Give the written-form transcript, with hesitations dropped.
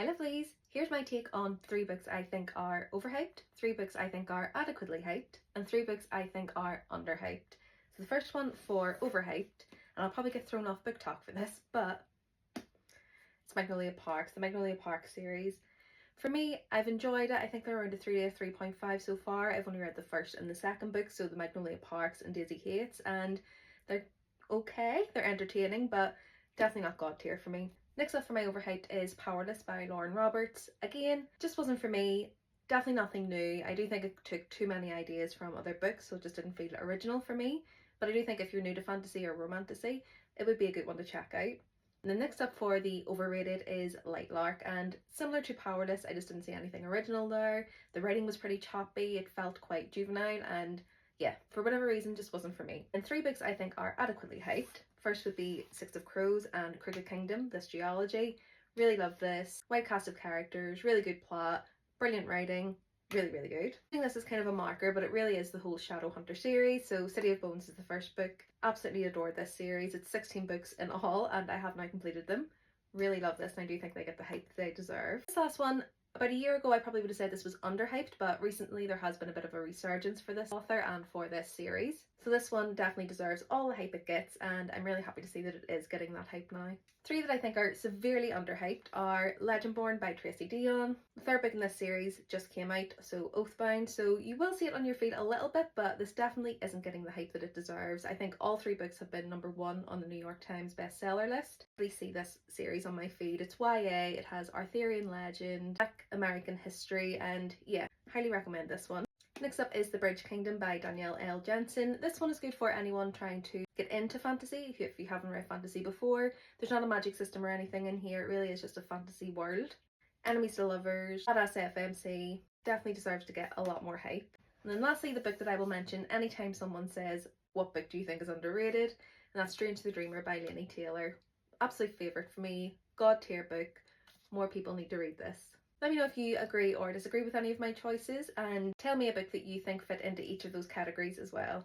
Hi lovelies! Here's my take on 3 books I think are overhyped, 3 books I think are adequately hyped, and 3 books I think are underhyped. So the first one for overhyped, and I'll probably get thrown off book talk for this, but it's Magnolia Parks, the Magnolia Parks series. For me, I've enjoyed it. I think they're around a 3 to 3.5 so far. I've only read the first and the second book, so the Magnolia Parks and Daisy Hates, and they're okay, they're entertaining, but definitely not god tier for me. Next up for my overhyped is Powerless by Lauren Roberts. Again, just wasn't for me. Definitely nothing new. I do think it took too many ideas from other books, so it just didn't feel original for me. But I do think if you're new to fantasy or romantasy, it would be a good one to check out. And then next up for the overrated is Light Lark, and similar to Powerless, I just didn't see anything original there. The writing was pretty choppy, it felt quite juvenile, and yeah, for whatever reason, just wasn't for me. And 3 books I think are adequately hyped. First would be Six of Crows and Crooked Kingdom, this duology. Really love this. Wide cast of characters, really good plot, brilliant writing, really good. I think this is kind of a marker, but it really is the whole Shadowhunter series. So City of Bones is the first book. Absolutely adored this series. It's 16 books in all and I have now completed them. Really love this and I do think they get the hype they deserve. This last one, about a year ago I probably would have said this was underhyped, but recently there has been a bit of a resurgence for this author and for this series. So this one definitely deserves all the hype it gets and I'm really happy to see that it is getting that hype now. 3 that I think are severely underhyped are Legendborn by Tracy Deonn. The 3rd book in this series just came out, so Oathbound, so you will see it on your feed a little bit, but this definitely isn't getting the hype that it deserves. I think all 3 books have been #1 on the New York Times bestseller list. Please see this series on my feed. It's YA, it has Arthurian legend, Black American history, and yeah, highly recommend this one. Next up is The Bridge Kingdom by Danielle L. Jensen. This one is good for anyone trying to get into fantasy, if you haven't read fantasy before. There's not a magic system or anything in here, it really is just a fantasy world. Enemies to Lovers, Badass FMC, definitely deserves to get a lot more hype. And then lastly, the book that I will mention anytime someone says, what book do you think is underrated? And that's Strange the Dreamer by Laini Taylor. Absolute favourite for me, god tier book, more people need to read this. Let me know if you agree or disagree with any of my choices and tell me a book that you think fit into each of those categories as well.